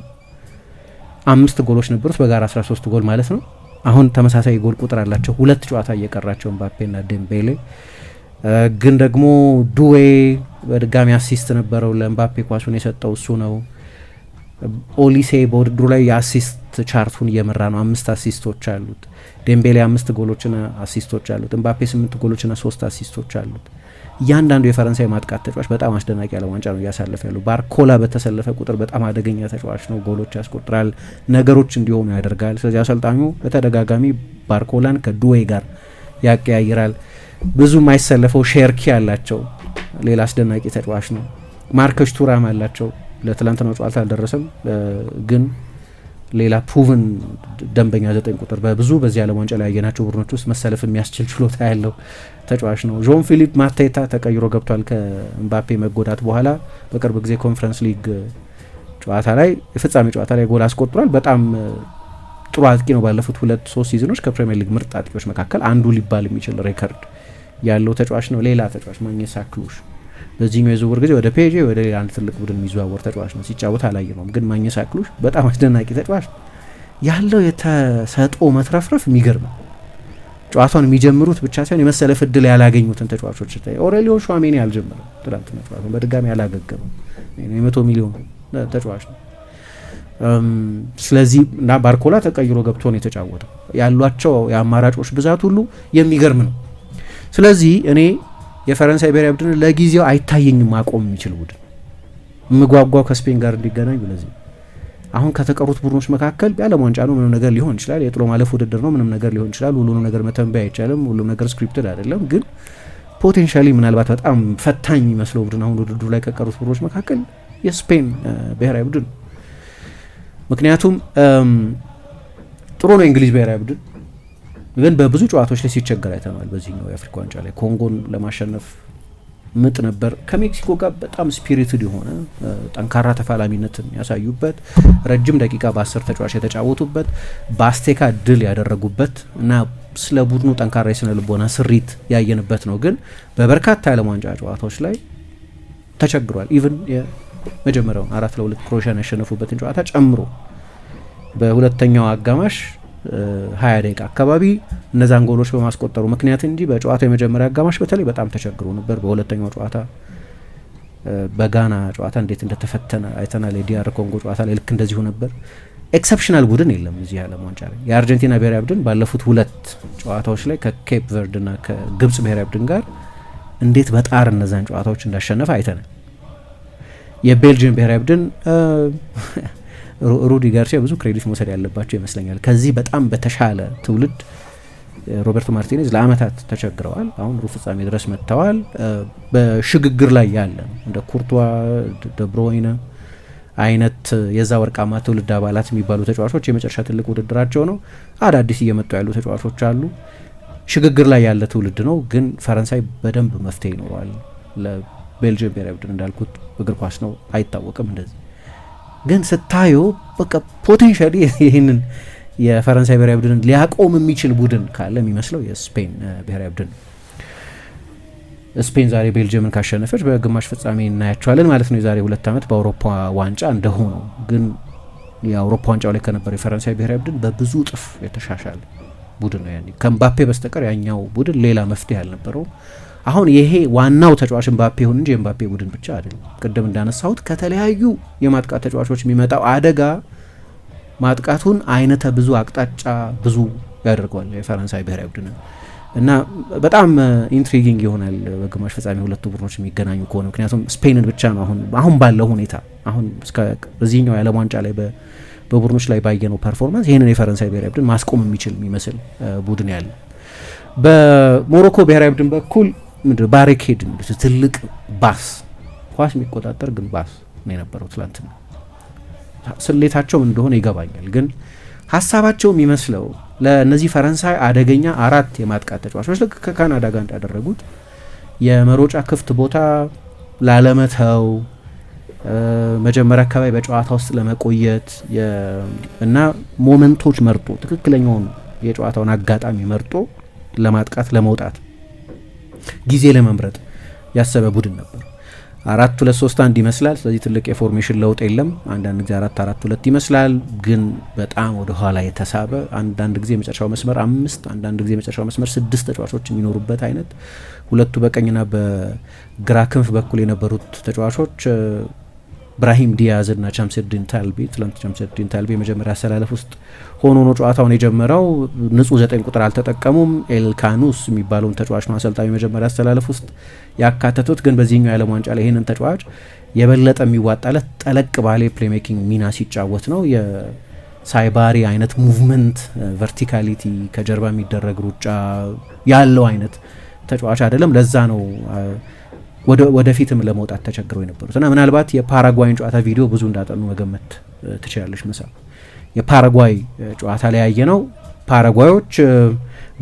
5 ጎሎች ነበሩት፣ በጋራ 13 ጎል ማለት ነው። አሁን ተመሳሳይ ጎል ቁጥር አላቸው፣ 2 ጨዋታ እየቀራቸው ምባፔና ዴምቤሌ። ግን ደግሞ ዱዌ በድጋሚ አሲስት ነበረው ለምባፔ፣ ኳሱን የሰጠው እሱ ነው። ኦሊሴ በውድድሩ ላይ የአሲስት ቻርቱን እየመራ ነው፣ 5 አሲስቶች አሉት። ዴምቤሌ 5 ጎሎችና አሲስቶች አሉት። ምባፔ 8 ጎሎችና 3 አሲስቶች አሉት። እያንዳንዱ የፈረንሳይ ማጥቃት ተጫዋች በጣም አስደናቂ ዓለም ዋንጫ ነው እያሳለፈ ያለው። ባርኮላ በተሰለፈ ቁጥር በጣም አደገኛ ተጫዋች ነው። ጎሎች ያስቆጥራል፣ ነገሮች እንዲሆኑ ያደርጋል። ስለዚህ አሰልጣኙ በተደጋጋሚ ባርኮላን ከዱዌ ጋር ያቀያይራል። ብዙ የማይሰለፈው ሼርኪ ያላቸው ሌላ አስደናቂ ተጫዋች ነው። ማርከሽ ቱራም አላቸው። ለትላንትናው ጨዋታ አልደረሰም፣ ግን ሌላ ፕሩቭን ደንበኛ 9 ቁጥር በብዙ በዚህ ዓለም ዋንጫ ላይ ያየናቸው ቡድኖች ውስጥ መሰለፍ የሚያስችል ችሎታ ያለው ተጫዋች ነው። ዦን ፊሊፕ ማቴታ ተቀይሮ ገብቷል ከኤምባፔ መጎዳት በኋላ። በቅርብ ጊዜ ኮንፈረንስ ሊግ ጨዋታ ላይ የፍጻሜ ጨዋታ ላይ ጎል አስቆጥሯል። በጣም ጥሩ አጥቂ ነው። ባለፉት 2-3 ሲዝኖች ከፕሪሚየር ሊግ ምርጥ አጥቂዎች መካከል አንዱ ሊባል የሚችል ሬከርድ ያለው ተጫዋች ነው። ሌላ ተጫዋች ማግኘሳ ክሉሽ በዚህኛው የዝውውር ጊዜ ወደ ፔጄ ወደ ሌላ አንድ ትልቅ ቡድን የሚዘዋወር ተጫዋች ነው። ሲጫወት አላየነውም፣ ግን ማግኘሳ ክሉሽ በጣም አስደናቂ ተጫዋች ነው። ያለው የተሰጥኦ መትረፍረፍ የሚገርም ነው። ጨዋታውን የሚጀምሩት ብቻ ሳይሆን የመሰለፍ እድል ያላገኙትን ተጫዋቾች ታይ። ኦሬሊዮ ሹዋሜኒ አልጀመረም ትላንትና ጨዋታውን፣ በድጋሚ ያላገገመው የ100 ሚሊዮን ተጫዋች ነው። ስለዚህ እና ባርኮላ ተቀይሮ ገብቶ ነው የተጫወተው። ያሏቸው የአማራጮች ብዛት ሁሉ የሚገርም ነው። ስለዚህ እኔ የፈረንሳይ ብሔራዊ ቡድን ለጊዜው አይታየኝም ማቆም የሚችል ቡድን። የምጓጓው ከስፔን ጋር እንዲገናኝ። ስለዚህ አሁን ከተቀሩት ቡድኖች መካከል የዓለም ዋንጫ ነው፣ ምንም ነገር ሊሆን ይችላል። የጥሎ ማለፍ ውድድር ነው፣ ምንም ነገር ሊሆን ይችላል። ሁሉንም ነገር መተንበይ አይቻልም። ሁሉም ነገር ስክሪፕትድ አይደለም። ግን ፖቴንሻሊ ምናልባት በጣም ፈታኝ የሚመስለው ቡድን አሁን ውድድሩ ላይ ከቀሩት ቡድኖች መካከል የስፔን ብሔራዊ ቡድን። ምክንያቱም ጥሩ ነው የእንግሊዝ ብሔራዊ ቡድን፣ ግን በብዙ ጨዋታዎች ላይ ሲቸገር አይተናል። በዚህኛው የአፍሪካ ዋንጫ ላይ ኮንጎን ለማሸነፍ ምጥ ነበር። ከሜክሲኮ ጋር በጣም ስፒሪትድ የሆነ ጠንካራ ተፋላሚነትን ያሳዩበት፣ ረጅም ደቂቃ በ10 ተጫዋች የተጫወቱበት፣ በአስቴካ ድል ያደረጉበት እና ስለ ቡድኑ ጠንካራ የስነ ልቦና ስሪት ያየንበት ነው። ግን በበርካታ የዓለም ዋንጫ ጨዋታዎች ላይ ተቸግሯል። ኢቭን የመጀመሪያውን 4-2 ክሮኤሽያን ያሸነፉበትን ጨዋታ ጨምሮ በሁለተኛው አጋማሽ 20 ደቂቃ አካባቢ እነዛን ጎሎች በማስቆጠሩ ምክንያት እንጂ በጨዋታው የመጀመሪያ አጋማሽ በተለይ በጣም ተቸግሮ ነበር። በሁለተኛው ጨዋታ በጋና ጨዋታ እንዴት እንደተፈተነ አይተናል። የዲአር ኮንጎ ጨዋታ ላይ ልክ እንደዚሁ ነበር። ኤክሰፕሽናል ቡድን የለም እዚህ የዓለም ዋንጫ ላይ። የአርጀንቲና ብሔራዊ ቡድን ባለፉት 2 ጨዋታዎች ላይ ከኬፕ ቨርድ እና ከግብጽ ብሔራዊ ቡድን ጋር እንዴት በጣር እነዛን ጨዋታዎች እንዳሸነፈ አይተናል። የቤልጅየም ብሔራዊ ቡድን ሩዲ ጋርሲያ ብዙ ክሬዲት መውሰድ ያለባቸው ይመስለኛል። ከዚህ በጣም በተሻለ ትውልድ ሮበርቶ ማርቲኔዝ ለአመታት ተቸግረዋል። አሁን ሩብ ፍጻሜ ድረስ መጥተዋል። በሽግግር ላይ ያለ እንደ ኩርቷ፣ ደብሮይነ አይነት የዛ ወርቃማ ትውልድ አባላት የሚባሉ ተጫዋቾች የመጨረሻ ትልቅ ውድድራቸው ነው። አዳዲስ እየመጡ ያሉ ተጫዋቾች አሉ። ሽግግር ላይ ያለ ትውልድ ነው። ግን ፈረንሳይ በደንብ መፍትሄ ይኖረዋል። ለቤልጅየም ብሔራዊ ቡድን እንዳልኩት እግር ኳስ ነው፣ አይታወቅም እንደዚህ። ግን ስታዩ በቃ ፖቴንሻሊ ይህንን የፈረንሳይ ብሔራዊ ቡድን ሊያቆም የሚችል ቡድን ካለ የሚመስለው የስፔን ብሔራዊ ቡድን። ስፔን ዛሬ ቤልጅየምን ካሸነፈች በግማሽ ፍጻሜ እናያቸዋለን ማለት ነው። የዛሬ 2 ዓመት በአውሮፓ ዋንጫ እንደሆነው ግን የአውሮፓ ዋንጫው ላይ ከነበረው የፈረንሳይ ብሔራዊ ቡድን በብዙ እጥፍ የተሻሻለ ቡድን ነው። ያኔ ከምባፔ በስተቀር ያኛው ቡድን ሌላ መፍትሄ አልነበረው። አሁን ይሄ ዋናው ተጫዋች ምባፔ ይሁን እንጂ የምባፔ ቡድን ብቻ አይደለም። ቅድም እንዳነሳሁት ከተለያዩ የማጥቃት ተጫዋቾች የሚመጣው አደጋ ማጥቃቱን አይነተ ብዙ አቅጣጫ ብዙ ያደርገዋል የፈረንሳይ ብሔራዊ ቡድን እና በጣም ኢንትሪጊንግ ይሆናል በግማሽ ፍጻሜ ሁለቱ ቡድኖች የሚገናኙ ከሆነ። ምክንያቱም ስፔንን ብቻ ነው አሁን ባለው ሁኔታ አሁን እስከ በዚህኛው የዓለም ዋንጫ ላይ በቡድኖች ላይ ባየነው ፐርፎርማንስ ይህንን የፈረንሳይ ብሔራዊ ቡድን ማስቆም የሚችል የሚመስል ቡድን ያለ። በሞሮኮ ብሔራዊ ቡድን በኩል ባሪኬድ ትልቅ ባስ ኳስ የሚቆጣጠር ግን ባስ ነው የነበረው ትላንትና። ስሌታቸውም እንደሆነ ይገባኛል፣ ግን ሀሳባቸው የሚመስለው ለእነዚህ ፈረንሳይ አደገኛ 4 የማጥቃት ተጫዋቾች ልክ ከካናዳ ጋር እንዳደረጉት የመሮጫ ክፍት ቦታ ላለመተው መጀመሪያ አካባቢ በጨዋታ ውስጥ ለመቆየት እና ሞመንቶች መርጦ ትክክለኛውን የጨዋታውን አጋጣሚ መርጦ ለማጥቃት ለመውጣት ጊዜ ለመምረጥ ያሰበ ቡድን ነበር። 4-2-3-1 ይመስላል። ስለዚህ ትልቅ የፎርሜሽን ለውጥ የለም። አንዳንድ ጊዜ 4-4-2 ይመስላል፣ ግን በጣም ወደ ኋላ የተሳበ አንዳንድ ጊዜ የመጨረሻው መስመር 5 አንዳንድ ጊዜ የመጨረሻው መስመር 6 ተጫዋቾች የሚኖሩበት አይነት ሁለቱ በቀኝና በግራ ክንፍ በኩል የነበሩት ተጫዋቾች ብራሂም ዲያዝ እና ቻምሰዲን ታልቢ ትላንት ቻምሰዲን ታልቢ የመጀመሪያ አሰላለፍ ውስጥ ሆኖ ነው ጨዋታውን የጀመረው። ንጹህ 9 ቁጥር አልተጠቀሙም። ኤልካኑስ የሚባለውን ተጫዋች ነው አሰልጣኙ የመጀመሪያ አሰላለፍ ውስጥ ያካተቱት። ግን በዚህኛው የዓለም ዋንጫ ላይ ይህንን ተጫዋች የበለጠ የሚዋጣለት ጠለቅ ባለ ፕሌሜኪንግ ሚና ሲጫወት ነው። የሳይባሪ አይነት ሙቭመንት፣ ቨርቲካሊቲ፣ ከጀርባ የሚደረግ ሩጫ ያለው አይነት ተጫዋች አይደለም። ለዛ ነው ወደፊትም ለመውጣት ተቸግረው የነበሩት እና ምናልባት የፓራጓይን ጨዋታ ቪዲዮ ብዙ እንዳጠኑ መገመት ትችላለች። መሳ የፓራጓይ ጨዋታ ላይ ያየ ነው። ፓራጓዮች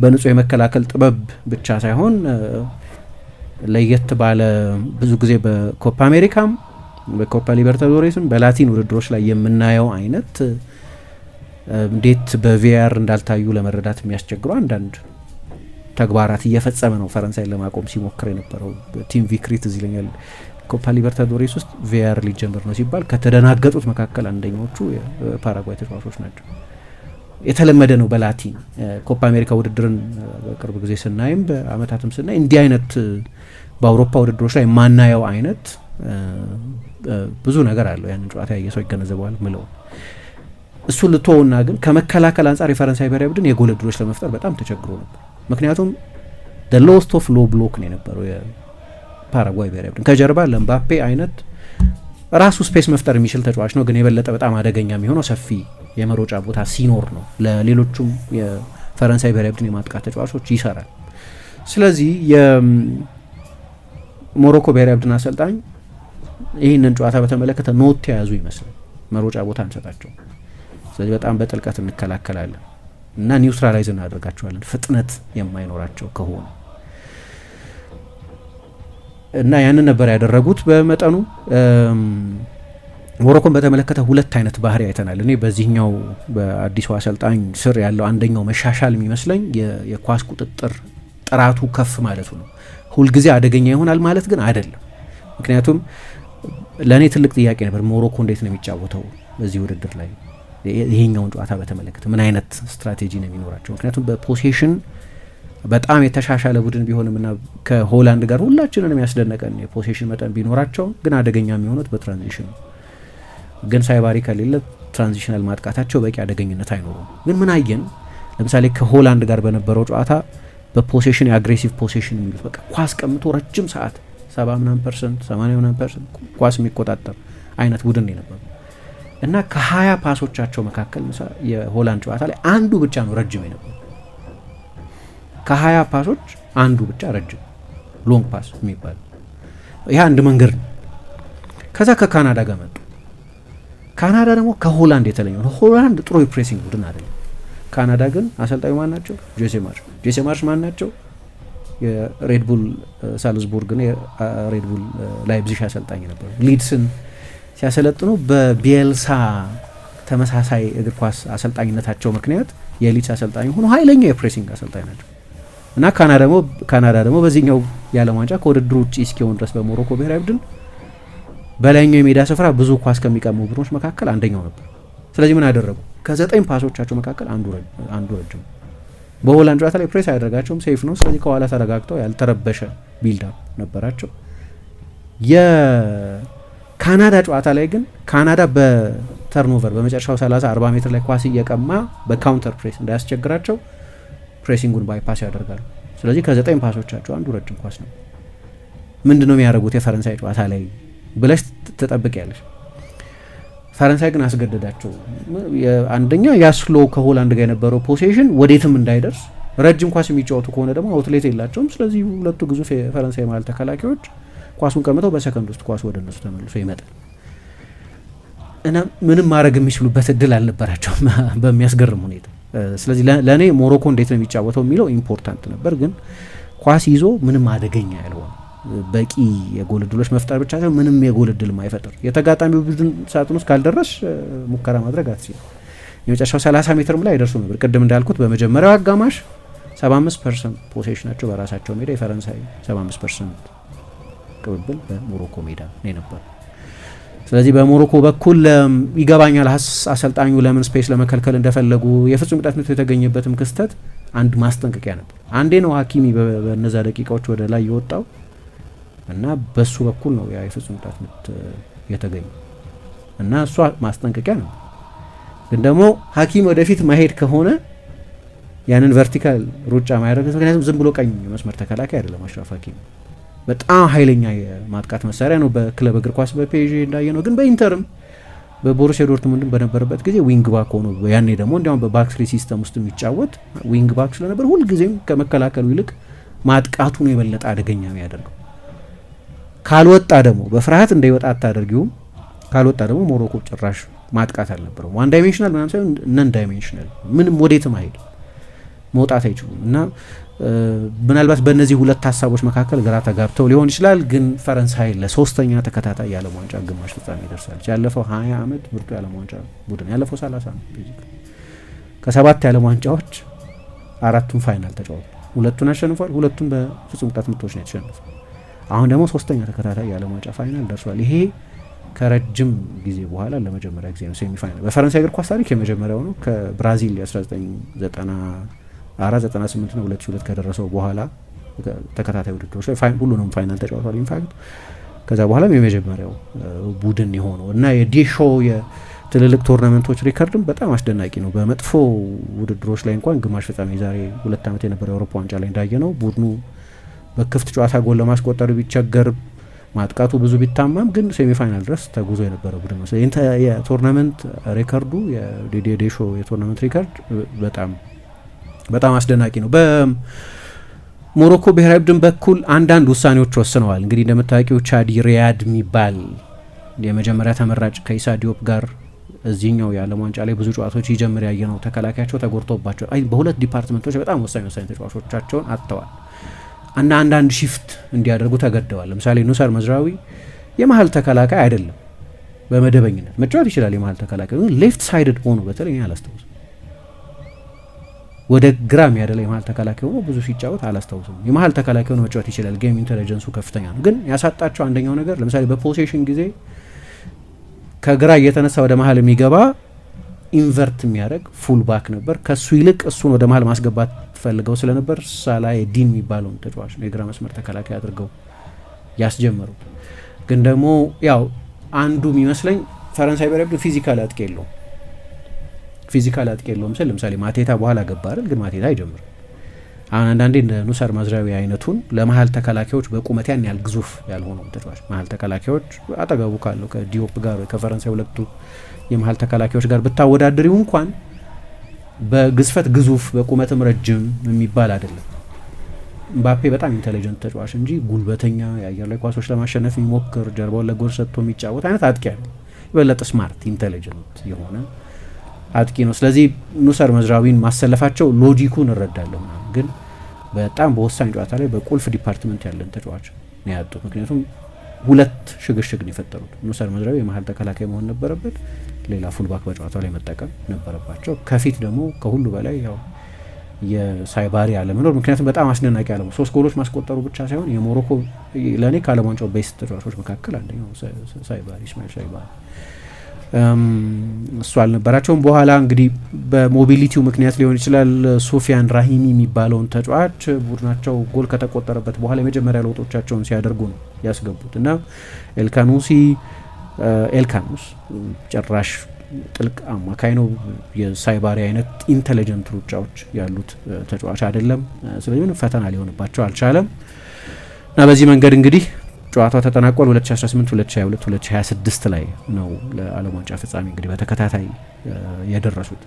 በንጹህ የመከላከል ጥበብ ብቻ ሳይሆን ለየት ባለ ብዙ ጊዜ በኮፓ አሜሪካም በኮፓ ሊበርታዶሬስም በላቲን ውድድሮች ላይ የምናየው አይነት እንዴት በቪአር እንዳልታዩ ለመረዳት የሚያስቸግሩ አንዳንድ ተግባራት እየፈጸመ ነው ፈረንሳይ ለማቆም ሲሞክር የነበረው። ቲም ቪክሪት እዚህ ይለኛል ኮፓ ሊበርታዶሬስ ውስጥ ቪአር ሊጀምር ነው ሲባል ከተደናገጡት መካከል አንደኞቹ የፓራጓይ ተጫዋቾች ናቸው። የተለመደ ነው በላቲን ኮፓ አሜሪካ ውድድርን በቅርብ ጊዜ ስናይም በአመታትም ስናይ እንዲህ አይነት በአውሮፓ ውድድሮች ላይ የማናየው አይነት ብዙ ነገር አለው። ያንን ጨዋታ ያየ ሰው ይገነዘበዋል ምለው እሱ ልቶውና ግን ከመከላከል አንጻር የፈረንሳይ ብሔራዊ ቡድን የጎል ዕድሎች ለመፍጠር በጣም ተቸግሮ ነበር። ምክንያቱም ሎስት ኦፍ ሎ ብሎክ ነው የነበረው የፓራጓይ ብሔራዊ ቡድን። ከጀርባ ለምባፔ አይነት ራሱ ስፔስ መፍጠር የሚችል ተጫዋች ነው፣ ግን የበለጠ በጣም አደገኛ የሚሆነው ሰፊ የመሮጫ ቦታ ሲኖር ነው። ለሌሎቹም የፈረንሳይ ብሔራዊ ቡድን የማጥቃት ተጫዋቾች ይሰራል። ስለዚህ የሞሮኮ ብሔራዊ ቡድን አሰልጣኝ ይህንን ጨዋታ በተመለከተ ኖት የያዙ ይመስላል። መሮጫ ቦታ እንሰጣቸው፣ ስለዚህ በጣም በጥልቀት እንከላከላለን እና ኒውትራላይዝ እናደርጋቸዋለን ፍጥነት የማይኖራቸው ከሆነ እና ያንን ነበር ያደረጉት። በመጠኑ ሞሮኮን በተመለከተ ሁለት አይነት ባህሪ አይተናል። እኔ በዚህኛው በአዲሱ አሰልጣኝ ስር ያለው አንደኛው መሻሻል የሚመስለኝ የኳስ ቁጥጥር ጥራቱ ከፍ ማለቱ ነው። ሁልጊዜ አደገኛ ይሆናል ማለት ግን አይደለም። ምክንያቱም ለእኔ ትልቅ ጥያቄ ነበር፣ ሞሮኮ እንዴት ነው የሚጫወተው በዚህ ውድድር ላይ ይሄኛውን ጨዋታ በተመለከተ ምን አይነት ስትራቴጂ ነው የሚኖራቸው? ምክንያቱም በፖሴሽን በጣም የተሻሻለ ቡድን ቢሆንም እና ከሆላንድ ጋር ሁላችንን የሚያስደነቀን የፖሴሽን መጠን ቢኖራቸው ግን አደገኛ የሚሆኑት በትራንዚሽን ነው። ግን ሳይባሪ ከሌለ ትራንዚሽናል ማጥቃታቸው በቂ አደገኝነት አይኖሩም። ግን ምን አየን? ለምሳሌ ከሆላንድ ጋር በነበረው ጨዋታ በፖሴሽን የአግሬሲቭ ፖሴሽን የሚሉት በቃ ኳስ ቀምቶ ረጅም ሰዓት 70% 80% ኳስ የሚቆጣጠር አይነት ቡድን የነበሩ እና ከ20 ፓሶቻቸው መካከል የሆላንድ ጨዋታ ላይ አንዱ ብቻ ነው ረጅም የነበሩ። ከ20 ፓሶች አንዱ ብቻ ረጅም ሎንግ ፓስ የሚባል ይህ አንድ መንገድ ነው። ከዛ ከካናዳ ጋር መጡ። ካናዳ ደግሞ ከሆላንድ የተለየ ነው። ሆላንድ ጥሩ የፕሬሲንግ ቡድን አይደለም። ካናዳ ግን አሰልጣኙ ማን ናቸው? ጆሴ ማርሽ ማን ናቸው? የሬድቡል ሳልዝቡርግ ነው የሬድቡል ላይፕዚግ አሰልጣኝ ነበሩ። ሊድስን ሲያሰለጥኑ በቢኤልሳ ተመሳሳይ እግር ኳስ አሰልጣኝነታቸው ምክንያት የሊድስ አሰልጣኝ ሆኖ ኃይለኛ የፕሬሲንግ አሰልጣኝ ናቸው እና ካናዳ ደግሞ በዚህኛው የዓለም ዋንጫ ከውድድሩ ውጭ እስኪሆን ድረስ በሞሮኮ ብሔራዊ ቡድን በላይኛው የሜዳ ስፍራ ብዙ ኳስ ከሚቀሙ ቡድኖች መካከል አንደኛው ነበር። ስለዚህ ምን አደረጉ? ከ9 ፓሶቻቸው መካከል አንዱ ረጅም። በሆላንድ ጨዋታ ላይ ፕሬስ አያደርጋቸውም፣ ሴፍ ነው። ስለዚህ ከኋላ ተረጋግተው ያልተረበሸ ቢልዳፕ ነበራቸው። የካናዳ ጨዋታ ላይ ግን ካናዳ በተርኖቨር በመጨረሻው 30-40 ሜትር ላይ ኳስ እየቀማ በካውንተር ፕሬስ እንዳያስቸግራቸው ፕሬሲንጉን ባይፓስ ያደርጋሉ። ስለዚህ ከ9 ፓሶቻቸው አንዱ ረጅም ኳስ ነው። ምንድን ነው የሚያደርጉት የፈረንሳይ ጨዋታ ላይ ብለሽ ትጠብቂያለሽ? ፈረንሳይ ግን አስገደዳቸው። አንደኛ ያስሎ ከሆላንድ ጋር የነበረው ፖሴሽን ወዴትም እንዳይደርስ፣ ረጅም ኳስ የሚጫወቱ ከሆነ ደግሞ አውትሌት የላቸውም። ስለዚህ ሁለቱ ግዙፍ የፈረንሳይ መሀል ተከላካዮች ኳሱን ቀምተው በሰከንድ ውስጥ ኳሱ ወደ እነሱ ተመልሶ ይመጣል እና ምንም ማድረግ የሚችሉበት እድል አልነበራቸውም በሚያስገርም ሁኔታ። ስለዚህ ለእኔ ሞሮኮ እንዴት ነው የሚጫወተው የሚለው ኢምፖርታንት ነበር። ግን ኳስ ይዞ ምንም አደገኛ ያልሆነ በቂ የጎል እድሎች መፍጠር ብቻ ሳይሆን ምንም የጎል እድል ማይፈጥር የተጋጣሚው ቡድን ሳጥን ውስጥ ካልደረስ ሙከራ ማድረግ አትችልም። የመጨረሻው 30 ሜትርም ላይ አይደርሱ ነበር። ቅድም እንዳልኩት በመጀመሪያው አጋማሽ 75% ፖሴሽናቸው በራሳቸው ሜዳ፣ የፈረንሳይ 75% ቅብብል በሞሮኮ ሜዳ ነው የነበረው። ስለዚህ በሞሮኮ በኩል ይገባኛል አሰልጣኙ ለምን ስፔስ ለመከልከል እንደፈለጉ። የፍጹም ቅጣት ምት የተገኘበትም ክስተት አንድ ማስጠንቀቂያ ነበር። አንዴ ነው ሀኪሚ በነዛ ደቂቃዎች ወደ ላይ የወጣው እና በሱ በኩል ነው ያ የፍጹም ቅጣት ምት የተገኘ እና እሷ ማስጠንቀቂያ ነው። ግን ደግሞ ሀኪም ወደፊት መሄድ ከሆነ ያንን ቨርቲካል ሩጫ ማያደርግ፣ ምክንያቱም ዝም ብሎ ቀኝ መስመር ተከላካይ አይደለም አሽራፍ ሀኪሚ። በጣም ኃይለኛ የማጥቃት መሳሪያ ነው። በክለብ እግር ኳስ በፔዥ እንዳየ ነው። ግን በኢንተርም በቦሩሲያ ዶርትሙንድም በነበረበት ጊዜ ዊንግ ባክ ሆኖ ያኔ ደግሞ እንዲያውም በባክ ትሪ ሲስተም ውስጥ የሚጫወት ዊንግ ባክ ስለነበር ሁልጊዜም ከመከላከሉ ይልቅ ማጥቃቱ ነው የበለጠ አደገኛ የሚያደርገው። ካልወጣ ደግሞ በፍርሃት እንዳይወጣ አታደርጊውም። ካልወጣ ደግሞ ሞሮኮ ጭራሽ ማጥቃት አልነበረውም። ዋን ዳይሜንሽናል ምናምን ሳይሆን ነን ዳይሜንሽናል፣ ምንም ወዴትም አይሄድም፣ መውጣት አይችሉም። እና ምናልባት በእነዚህ ሁለት ሀሳቦች መካከል ግራ ተጋብተው ሊሆን ይችላል። ግን ፈረንሳይ ለሶስተኛ ተከታታይ የዓለም ዋንጫ ግማሽ ፍጻሜ ደርሳለች። ያለፈው 20 ዓመት ምርጡ የዓለም ዋንጫ ቡድን፣ ያለፈው 30 ዓመት ከ7 የዓለም ዋንጫዎች 4ቱን ፋይናል ተጫወቱ። 2ቱን አሸንፏል፣ 2ቱን በፍጹም ቅጣት ምቶች ነው የተሸነፈው። አሁን ደግሞ ሶስተኛ ተከታታይ የዓለም ዋንጫ ፋይናል ደርሷል። ይሄ ከረጅም ጊዜ በኋላ ለመጀመሪያ ጊዜ ነው ሴሚ ፋይናል በፈረንሳይ እግር ኳስ ታሪክ የመጀመሪያው ነው። ከብራዚል 1994-98 ነው 2002 ከደረሰው በኋላ ተከታታይ ውድድሮች ላይ ሁሉንም ፋይናል ተጫውቷል። ኢንፋክት ከዛ በኋላም የመጀመሪያው ቡድን የሆነው እና የዴሾ የትልልቅ ቶርናመንቶች ሪከርድም በጣም አስደናቂ ነው። በመጥፎ ውድድሮች ላይ እንኳን ግማሽ ፍጻሜ ዛሬ 2 ዓመት የነበረው የአውሮፓ ዋንጫ ላይ እንዳየ ነው ቡድኑ በክፍት ጨዋታ ጎል ለማስቆጠር ቢቸገር ማጥቃቱ ብዙ ቢታማም ግን ሴሚፋይናል ድረስ ተጉዞ የነበረ ቡድን ነው። የቶርናመንት ሪከርዱ የዲዲዬ ዴሾ የቶርናመንት ሪከርድ በጣም አስደናቂ ነው። በሞሮኮ ብሔራዊ ቡድን በኩል አንዳንድ ውሳኔዎች ወስነዋል። እንግዲህ እንደምታውቂው ቻዲ ሪያድ የሚባል የመጀመሪያ ተመራጭ ከኢሳ ዲዮፕ ጋር እዚህኛው የዓለም ዋንጫ ላይ ብዙ ጨዋታዎች ይጀምር ያየ ነው። ተከላካያቸው ተጎድቶባቸው በሁለት ዲፓርትመንቶች በጣም ወሳኝ ተጫዋቾቻቸውን አጥተዋል እና አንዳንድ ሺፍት እንዲያደርጉ ተገደዋል። ለምሳሌ ኑሰር መዝራዊ የመሀል ተከላካይ አይደለም፣ በመደበኝነት መጫወት ይችላል። የመሀል ተከላካይ ሌፍት ሳይድድ ሆኖ በተለይ አላስታውስም፣ ወደ ግራ የሚያደላ የመሀል ተከላካይ ሆኖ ብዙ ሲጫወት አላስታውስም። የመሀል ተከላካይ ሆኖ መጫወት ይችላል፣ ጌም ኢንተለጀንሱ ከፍተኛ ነው። ግን ያሳጣቸው አንደኛው ነገር ለምሳሌ በፖሴሽን ጊዜ ከግራ እየተነሳ ወደ መሀል የሚገባ ኢንቨርት የሚያደርግ ፉል ባክ ነበር። ከሱ ይልቅ እሱን ወደ መሀል ማስገባት ፈልገው ስለነበር ሳላይ ዲን የሚባለውን ተጫዋች ነው የግራ መስመር ተከላካይ አድርገው ያስጀመሩት። ግን ደግሞ ያው አንዱ የሚመስለኝ ፈረንሳይ በረብድ ፊዚካል አጥቂ የለውም ስል ለምሳሌ ማቴታ በኋላ ገባ አይደል? ግን ማቴታ አይጀምርም። አሁን አንዳንዴ እንደ ኑሰር መዝራዊ አይነቱን ለመሀል ተከላካዮች በቁመት ያን ያህል ግዙፍ ያልሆነው ተጫዋች መሀል ተከላካዮች አጠገቡ ካለው ከዲዮፕ ጋር ወይ ከፈረንሳይ ሁለቱ የመሀል ተከላካዮች ጋር ብታወዳድሪው እንኳን በግዝፈት ግዙፍ በቁመትም ረጅም የሚባል አይደለም። ምባፔ በጣም ኢንቴሊጀንት ተጫዋች እንጂ ጉልበተኛ የአየር ላይ ኳሶች ለማሸነፍ የሚሞክር ጀርባውን ለጎል ሰጥቶ የሚጫወት አይነት አጥቂ አለ። የበለጠ ስማርት ኢንቴሊጀንት የሆነ አጥቂ ነው። ስለዚህ ኑሰር መዝራዊን ማሰለፋቸው ሎጂኩን እረዳለሁ፣ ግን በጣም በወሳኝ ጨዋታ ላይ በቁልፍ ዲፓርትመንት ያለን ተጫዋች ነው ያጡት። ምክንያቱም ሁለት ሽግሽግ ነው የፈጠሩት። ኑሰር መዝራዊ የመሀል ተከላካይ መሆን ነበረበት፣ ሌላ ፉልባክ በጨዋታው ላይ መጠቀም ነበረባቸው። ከፊት ደግሞ ከሁሉ በላይ ያው የሳይባሪ አለመኖር፣ ምክንያቱም በጣም አስደናቂ አለሙ 3 ጎሎች ማስቆጠሩ ብቻ ሳይሆን የሞሮኮ ለእኔ ከዓለም ዋንጫው ቤስት ተጫዋቾች መካከል አንደኛው ሳይባሪ ኢስማኤል ሳይባሪ እሱ አልነበራቸውም። በኋላ እንግዲህ በሞቢሊቲው ምክንያት ሊሆን ይችላል ሶፊያን ራሂሚ የሚባለውን ተጫዋች ቡድናቸው ጎል ከተቆጠረበት በኋላ የመጀመሪያ ለውጦቻቸውን ሲያደርጉ ነው ያስገቡት እና ኤልካኑስ ጭራሽ ጥልቅ አማካይ ነው። የሳይባሪ አይነት ኢንቴሊጀንት ሩጫዎች ያሉት ተጫዋች አይደለም። ስለዚህ ምንም ፈተና ሊሆንባቸው አልቻለም እና በዚህ መንገድ እንግዲህ ጨዋታው ተጠናቋል። 2018፣ 2022፣ 2026 ላይ ነው ለዓለም ዋንጫ ፍጻሜ እንግዲህ በተከታታይ የደረሱት።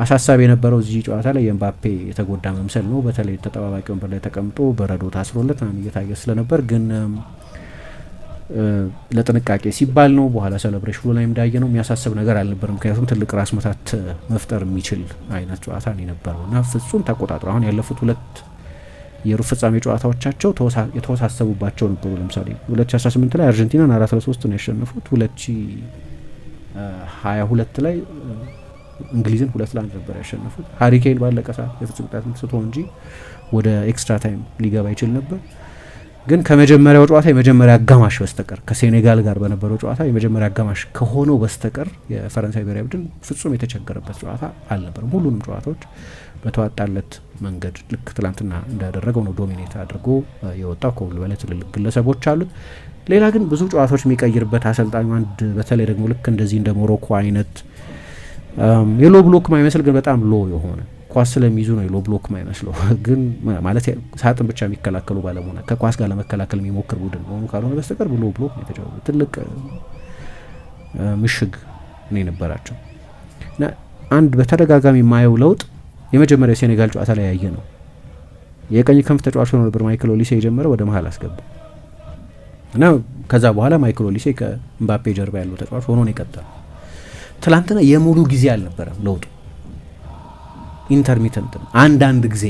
አሳሳቢ የነበረው እዚህ ጨዋታ ላይ የምባፔ የተጎዳ መምሰል ነው። በተለይ ተጠባባቂ ወንበር ላይ ተቀምጦ በረዶ ታስሮለት ምናምን እየታየ ስለነበር ግን ለጥንቃቄ ሲባል ነው። በኋላ ሴሌብሬሽኑ ላይ እንዳየ ነው የሚያሳስብ ነገር አልነበርም። ምክንያቱም ትልቅ ራስ ምታት መፍጠር የሚችል አይነት ጨዋታ ነው የነበረው እና ፍጹም ተቆጣጥሮ አሁን ያለፉት 2 የሩብ ፍጻሜ ጨዋታዎቻቸው የተወሳሰቡባቸው ነበሩ። ለምሳሌ 2018 ላይ አርጀንቲናን 4-3 ነው ያሸነፉት። 2022 ላይ እንግሊዝን 2-1 ነበር ያሸነፉት። ሃሪኬን ባለቀ ሰዓት የፍጹም ቅጣት ስቶ እንጂ ወደ ኤክስትራ ታይም ሊገባ ይችል ነበር። ግን ከመጀመሪያው ጨዋታ የመጀመሪያ አጋማሽ በስተቀር ከሴኔጋል ጋር በነበረው ጨዋታ የመጀመሪያ አጋማሽ ከሆነው በስተቀር የፈረንሳይ ብሔራዊ ቡድን ፍጹም የተቸገረበት ጨዋታ አልነበረም። ሁሉንም ጨዋታዎች በተዋጣለት መንገድ ልክ ትላንትና እንዳደረገው ነው ዶሚኔት አድርጎ የወጣው። ከሁሉ በላይ ትልልቅ ግለሰቦች አሉት። ሌላ ግን ብዙ ጨዋታዎች የሚቀይርበት አሰልጣኙ አንድ በተለይ ደግሞ ልክ እንደዚህ እንደ ሞሮኮ አይነት የሎ ብሎክ ማይመስል ግን በጣም ሎ የሆነ ኳስ ስለሚይዙ ነው የሎ ብሎክ ማይመስለው፣ ግን ማለት ሳጥን ብቻ የሚከላከሉ ባለመሆነ ከኳስ ጋር ለመከላከል የሚሞክር ቡድን መሆኑ ካልሆነ በስተቀር ሎ ብሎክ ነው የተጫወተው። ትልቅ ምሽግ ነው የነበራቸው እና አንድ በተደጋጋሚ የማየው ለውጥ የመጀመሪያ የሴኔጋል ጨዋታ ላይ ያየ ነው። የቀኝ ክንፍ ተጫዋች ሆኖ ነበር ማይክል ኦሊሴ የጀመረው፣ ወደ መሀል አስገባ እና ከዛ በኋላ ማይክል ኦሊሴ ከኤምባፔ ጀርባ ያለው ተጫዋች ሆኖ ነው የቀጠለው። ትላንትና የሙሉ ጊዜ አልነበረም ለውጡ፣ ኢንተርሚተንት ነው። አንዳንድ ጊዜ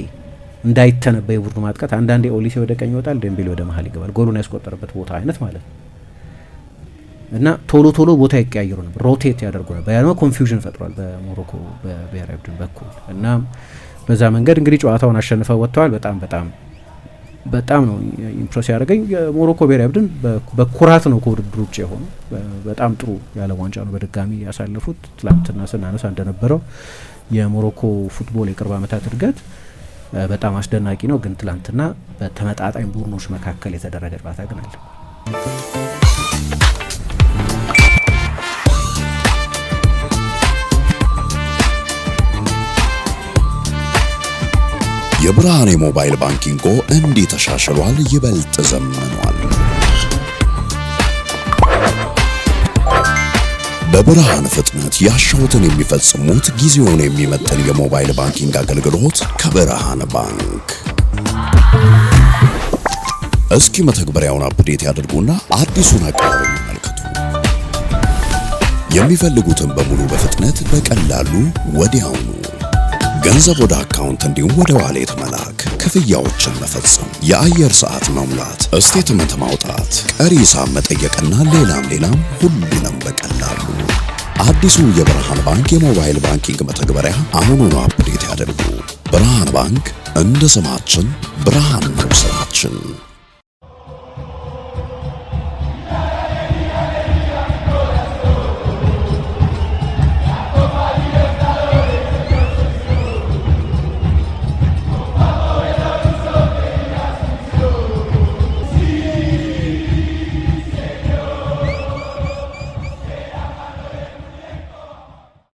እንዳይተነበ የቡድኑ ማጥቃት፣ አንዳንዴ ኦሊሴ ወደ ቀኝ ይወጣል፣ ዴምቤሌ ወደ መሀል ይገባል፣ ጎሉን ያስቆጠረበት ቦታ አይነት ማለት ነው እና ቶሎ ቶሎ ቦታ ይቀያየሩ ነበር፣ ሮቴት ያደርጉ ነበር። ያ ደግሞ ኮንፊውዥን ፈጥሯል በሞሮኮ በብሔራዊ ቡድን በኩል እና በዛ መንገድ እንግዲህ ጨዋታውን አሸንፈው ወጥተዋል። በጣም ነው ኢምፕሬስ ያደረገኝ። የሞሮኮ ብሔራዊ ቡድን በኩራት ነው ከውድድር ውጭ የሆኑ በጣም ጥሩ የዓለም ዋንጫ ነው በድጋሚ ያሳለፉት። ትላንትና ስናነሳ እንደነበረው የሞሮኮ ፉትቦል የቅርብ ዓመታት እድገት በጣም አስደናቂ ነው። ግን ትላንትና በተመጣጣኝ ቡድኖች መካከል የተደረገ ጨዋታ ግን አለ። የብርሃን የሞባይል ባንኪንጎ እንዲህ ተሻሽሏል፣ ይበልጥ ዘምኗል። በብርሃን ፍጥነት ያሻውትን የሚፈጽሙት ጊዜውን የሚመጥን የሞባይል ባንኪንግ አገልግሎት ከብርሃን ባንክ። እስኪ መተግበሪያውን አፕዴት ያድርጉና አዲሱን አቀራረብ ይመልከቱ። የሚፈልጉትን በሙሉ በፍጥነት በቀላሉ ወዲያውኑ ገንዘብ ወደ አካውንት እንዲሁም ወደ ዋሌት መላክ፣ ክፍያዎችን መፈጸም፣ የአየር ሰዓት መሙላት፣ ስቴትመንት ማውጣት፣ ቀሪ ሂሳብ መጠየቅና ሌላም ሁሉንም በቀላሉ። አዲሱ የብርሃን ባንክ የሞባይል ባንኪንግ መተግበሪያ አሁኑኑ አፕዴት ያድርጉ። ብርሃን ባንክ እንደ ስማችን ብርሃን ነው ስራችን።